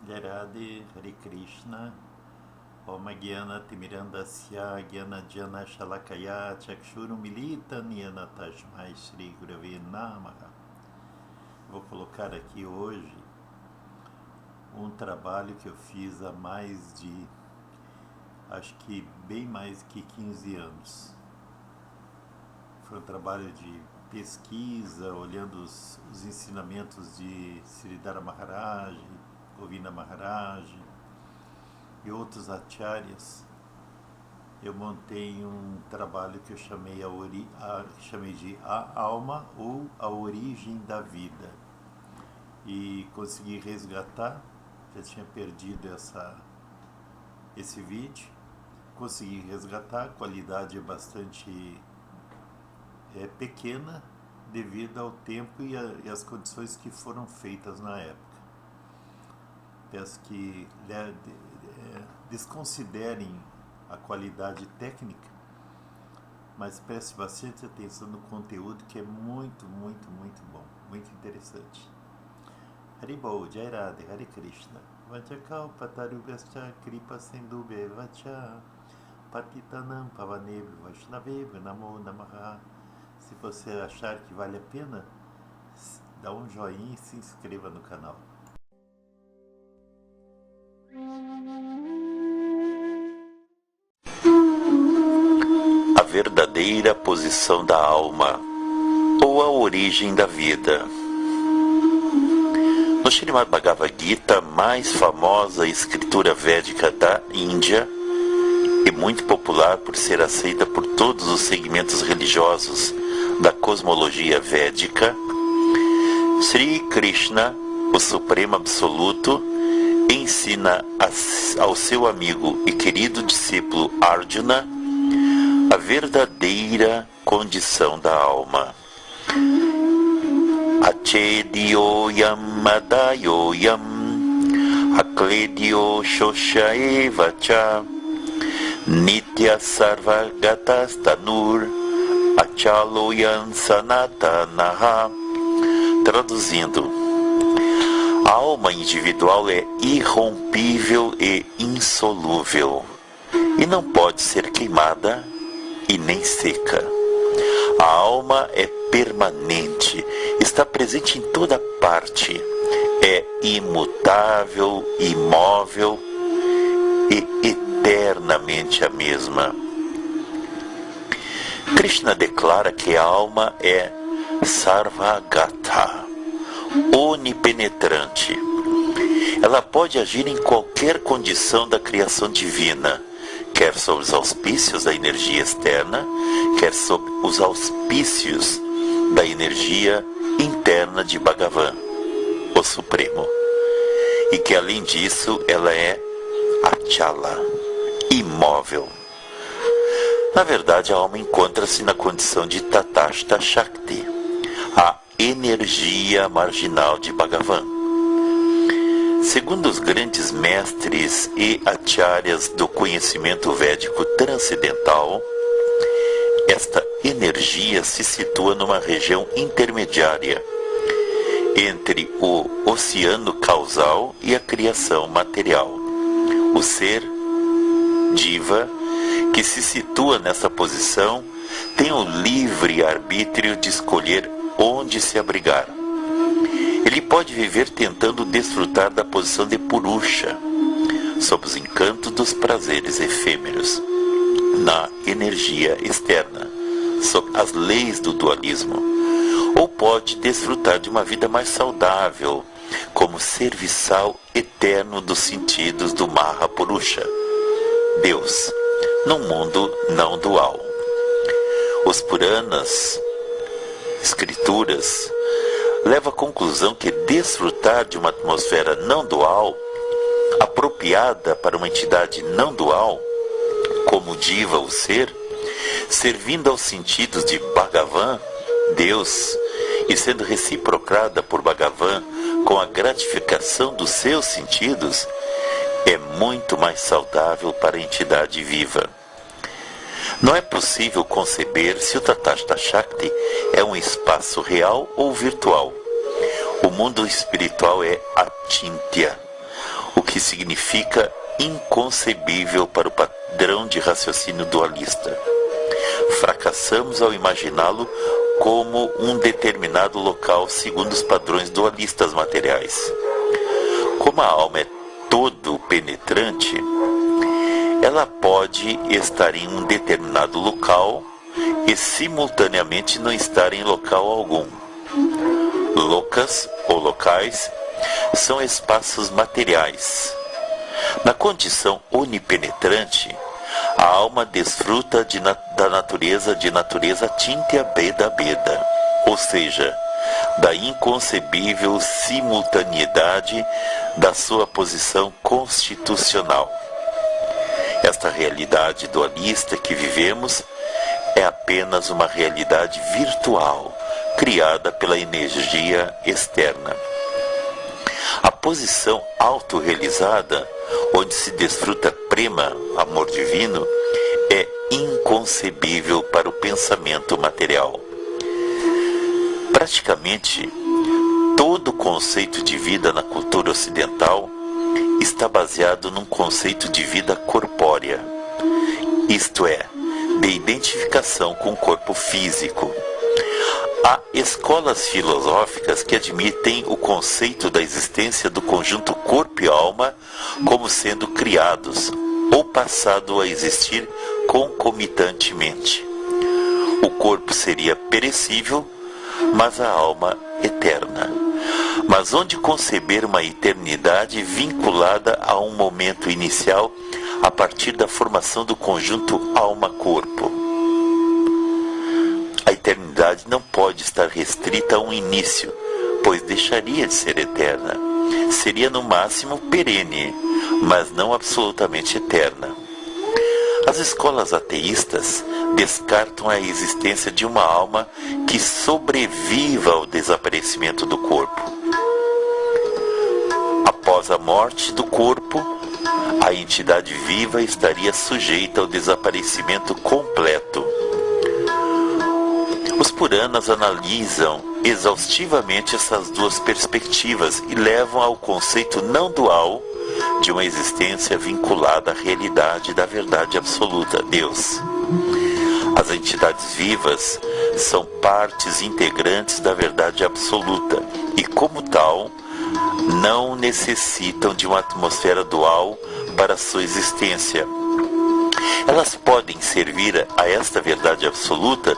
Jai Radhe, Hare Krishna, Om Gyana Timirandasya Gyana Jana Shalakaya Chakshuru Milita Nyana Tasmai Shri Gurave Namaha. Vou colocar aqui hoje um trabalho que eu fiz há acho que bem mais que 15 anos. Foi um trabalho de pesquisa, olhando os ensinamentos de Sridhara Maharaj, Govinda Maharaj e outros acharyas. Eu montei um trabalho que eu chamei de A Alma ou A Origem da Vida, e consegui resgatar. Já tinha perdido esse vídeo, consegui resgatar. A qualidade é bastante pequena devido ao tempo e as condições que foram feitas na época. Peço que desconsiderem a qualidade técnica, mas preste bastante atenção no conteúdo, que é muito, muito, muito bom, muito interessante. Haribol, Jai Radhe, Hare Krishna. Vachakalpatarubhascha kripa sindhubhya vacha patitanam pavanebhyo vaishnavebhyo namo namaha. Se você achar que vale a pena, dá um joinha e se inscreva no canal. A verdadeira posição da alma, ou a origem da vida. No Srimad Bhagavad Gita, mais famosa escritura védica da Índia, e muito popular por ser aceita por todos os segmentos religiosos da cosmologia védica, Sri Krishna, o Supremo Absoluto, ensina ao seu amigo e querido discípulo Arjuna a verdadeira condição da alma. Achedyoyam adayoyam akledyo shoshaevacha nitya sarvagatas-tanur achaloyan sanatanaha. Traduzindo, a alma individual é irrompível e insolúvel, e não pode ser queimada e nem seca. A alma é permanente, está presente em toda parte, é imutável, imóvel e eternamente a mesma. Krishna declara que a alma é Sarvagata, onipenetrante. Ela pode agir em qualquer condição da criação divina, quer sob os auspícios da energia externa, quer sob os auspícios da energia interna de Bhagavan, o Supremo. E que além disso, ela é Achala, imóvel. Na verdade, a alma encontra-se na condição de Tatastha Shakti, a energia marginal de Bhagavan. Segundo os grandes mestres e acharyas do conhecimento védico transcendental, esta energia se situa numa região intermediária entre o oceano causal e a criação material. O ser, Jiva, que se situa nessa posição, tem o livre arbítrio de escolher onde se abrigar. Ele pode viver tentando desfrutar da posição de Purusha, sob os encantos dos prazeres efêmeros, na energia externa, sob as leis do dualismo, ou pode desfrutar de uma vida mais saudável, como serviçal eterno dos sentidos do Mahapurusha, Deus, num mundo não dual. Os Puranas, escrituras, leva à conclusão que desfrutar de uma atmosfera não dual, apropriada para uma entidade não dual, como Jiva, o ser, servindo aos sentidos de Bhagavan, Deus, e sendo reciprocada por Bhagavan com a gratificação dos seus sentidos, é muito mais saudável para a entidade viva. Não é possível conceber se o Tatastha Shakti é um espaço real ou virtual. O mundo espiritual é Achintya, o que significa inconcebível para o padrão de raciocínio dualista. Fracassamos ao imaginá-lo como um determinado local segundo os padrões dualistas materiais. Como a alma é todo penetrante, ela pode estar em um determinado local e simultaneamente não estar em local algum. Locas ou locais são espaços materiais. Na condição onipenetrante, a alma desfruta da natureza de natureza tintia beda beda, ou seja, da inconcebível simultaneidade da sua posição constitucional. Esta realidade dualista que vivemos é apenas uma realidade virtual, criada pela energia externa. A posição autorrealizada, onde se desfruta prema amor divino, é inconcebível para o pensamento material. Praticamente, todo conceito de vida na cultura ocidental está baseado num conceito de vida corpórea, isto é, de identificação com o corpo físico. Há escolas filosóficas que admitem o conceito da existência do conjunto corpo e alma como sendo criados ou passado a existir concomitantemente. O corpo seria perecível, mas a alma eterna. Mas onde conceber uma eternidade vinculada a um momento inicial a partir da formação do conjunto alma-corpo? A eternidade não pode estar restrita a um início, pois deixaria de ser eterna. Seria no máximo perene, mas não absolutamente eterna. As escolas ateístas descartam a existência de uma alma que sobreviva ao desaparecimento do corpo. Após a morte do corpo, a entidade viva estaria sujeita ao desaparecimento completo. Os Puranas analisam exaustivamente essas duas perspectivas e levam ao conceito não dual de uma existência vinculada à realidade da verdade absoluta, Deus. As entidades vivas são partes integrantes da verdade absoluta e, como tal, não necessitam de uma atmosfera dual para sua existência. Elas podem servir a esta verdade absoluta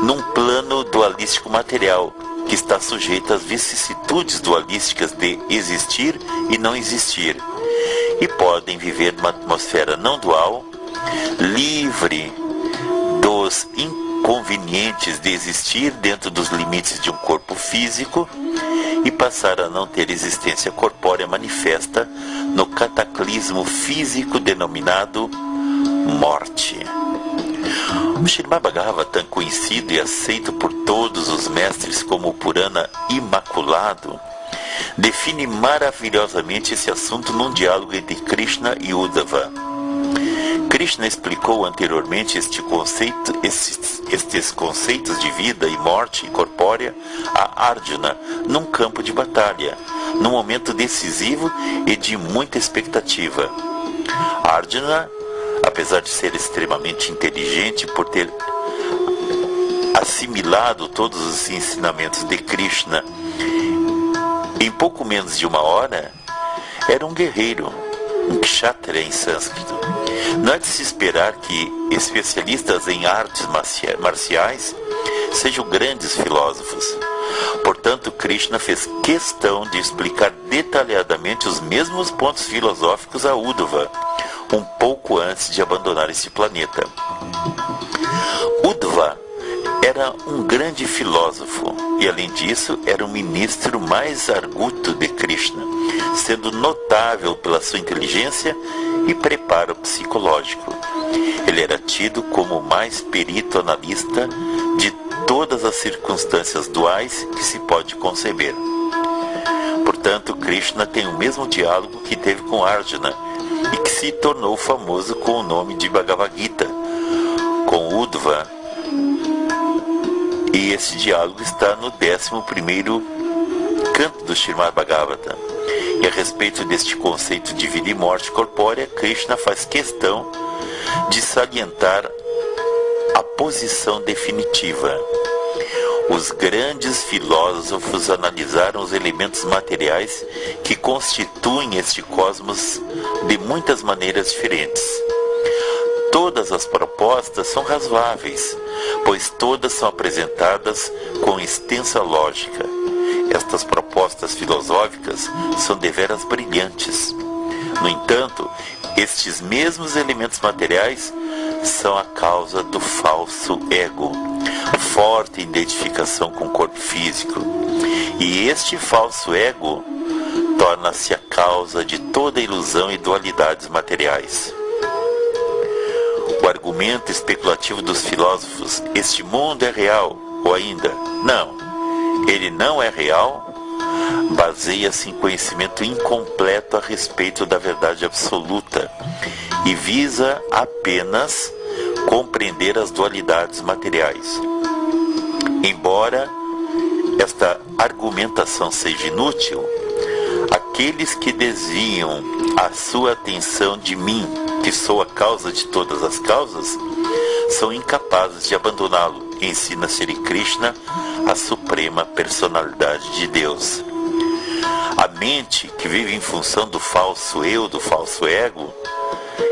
num plano dualístico material, que está sujeito às vicissitudes dualísticas de existir e não existir, e podem viver numa atmosfera não dual, livre dos inconvenientes de existir dentro dos limites de um corpo físico e passar a não ter existência corpórea manifesta no cataclismo físico denominado morte. O Śrīmad Bhagavatam, conhecido e aceito por todos os mestres como o Purana Imaculado, define maravilhosamente esse assunto num diálogo entre Krishna e Uddhava. Krishna explicou anteriormente estes conceitos de vida e morte corpórea a Arjuna num campo de batalha, num momento decisivo e de muita expectativa. Arjuna, apesar de ser extremamente inteligente por ter assimilado todos os ensinamentos de Krishna em pouco menos de uma hora, era um guerreiro, um kshatriya em sânscrito. Não é de se esperar que especialistas em artes marciais sejam grandes filósofos. Portanto, Krishna fez questão de explicar detalhadamente os mesmos pontos filosóficos a Uddhava, um pouco antes de abandonar esse planeta. Uddhava era um grande filósofo e, além disso, era o ministro mais arguto de Krishna, sendo notável pela sua inteligência e preparo psicológico. Ele era tido como o mais perito analista de todas as circunstâncias duais que se pode conceber. Portanto, Krishna tem o mesmo diálogo que teve com Arjuna e que se tornou famoso com o nome de Bhagavad Gita, com Uddhava. E esse diálogo está no 11º canto do Śrīmad Bhagavatam. E a respeito deste conceito de vida e morte corpórea, Krishna faz questão de salientar a posição definitiva. Os grandes filósofos analisaram os elementos materiais que constituem este cosmos de muitas maneiras diferentes. Todas as propostas são razoáveis, pois todas são apresentadas com extensa lógica. Estas propostas filosóficas são deveras brilhantes. No entanto, estes mesmos elementos materiais são a causa do falso ego, forte identificação com o corpo físico. E este falso ego torna-se a causa de toda ilusão e dualidades materiais. O argumento especulativo dos filósofos, este mundo é real, ou ainda, não, ele não é real, baseia-se em conhecimento incompleto a respeito da verdade absoluta e visa apenas compreender as dualidades materiais. Embora esta argumentação seja inútil, aqueles que desviam a sua atenção de mim, que sou a causa de todas as causas, são incapazes de abandoná-lo, ensina Sri Krishna, a suprema personalidade de Deus. A mente que vive em função do falso eu, do falso ego,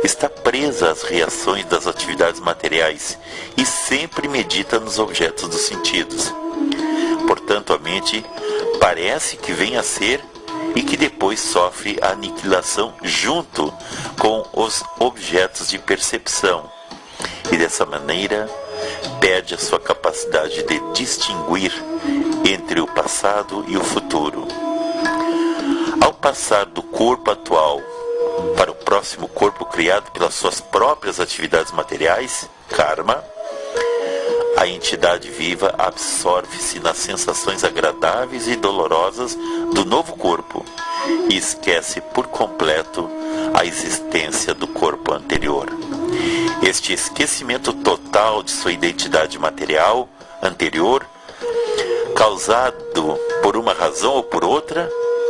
está presa às reações das atividades materiais e sempre medita nos objetos dos sentidos. Portanto, a mente parece que vem a ser e que depois sofre a aniquilação junto com os objetos de percepção. E dessa maneira, perde a sua capacidade de distinguir entre o passado e o futuro. Ao passar do corpo atual para o próximo corpo criado pelas suas próprias atividades materiais, karma, a entidade viva absorve-se nas sensações agradáveis e dolorosas do novo corpo e esquece por completo a existência do corpo anterior. Este esquecimento total de sua identidade material anterior, causado por uma razão ou por outra,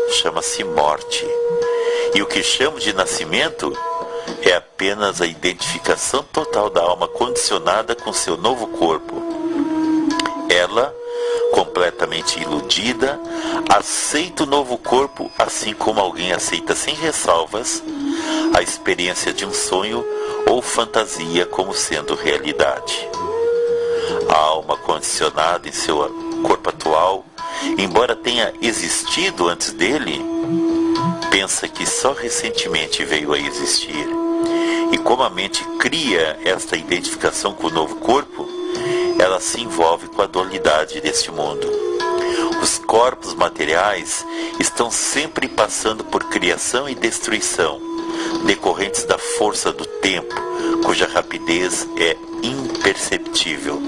chama-se morte. E o que chamo de nascimento é apenas a identificação total da alma condicionada com seu novo corpo. Ela, completamente iludida, aceita o novo corpo assim como alguém aceita sem ressalvas a experiência de um sonho ou fantasia como sendo realidade. A alma condicionada em seu corpo atual, embora tenha existido antes dele, pensa que só recentemente veio a existir. E como a mente cria esta identificação com o novo corpo, ela se envolve com a dualidade deste mundo. Os corpos materiais estão sempre passando por criação e destruição, decorrentes da força do tempo, cuja rapidez é imperceptível.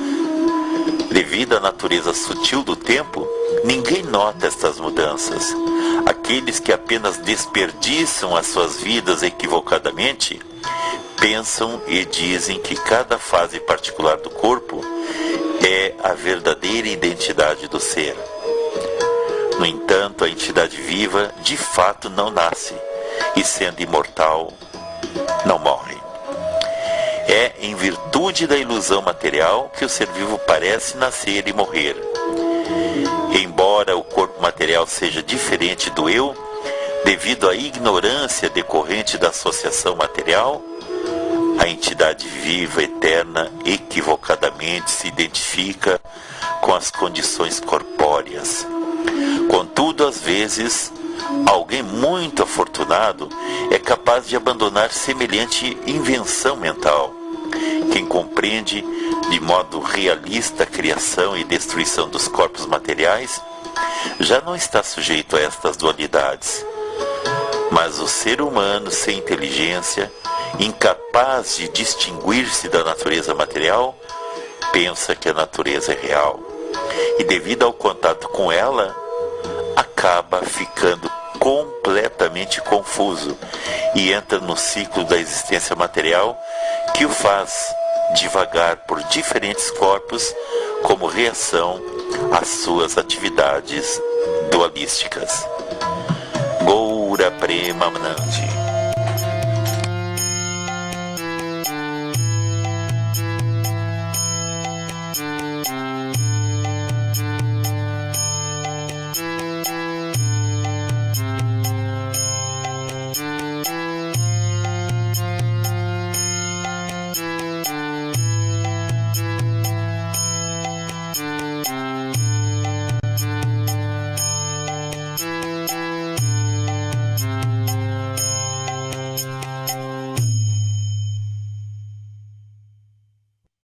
Devido à natureza sutil do tempo, ninguém nota estas mudanças. Aqueles que apenas desperdiçam as suas vidas equivocadamente, pensam e dizem que cada fase particular do corpo é a verdadeira identidade do ser. No entanto, a entidade viva de fato não nasce, e sendo imortal, não morre. É em virtude da ilusão material que o ser vivo parece nascer e morrer. Embora o corpo material seja diferente do eu, devido à ignorância decorrente da associação material, a entidade viva eterna equivocadamente se identifica com as condições corpóreas. Contudo, às vezes, alguém muito afortunado é capaz de abandonar semelhante invenção mental. Quem compreende de modo realista a criação e destruição dos corpos materiais já não está sujeito a estas dualidades. Mas o ser humano sem inteligência, incapaz de distinguir-se da natureza material, pensa que a natureza é real. E devido ao contato com ela, acaba ficando completamente confuso e entra no ciclo da existência material que o faz divagar por diferentes corpos como reação às suas atividades dualísticas. Goura Premanandi.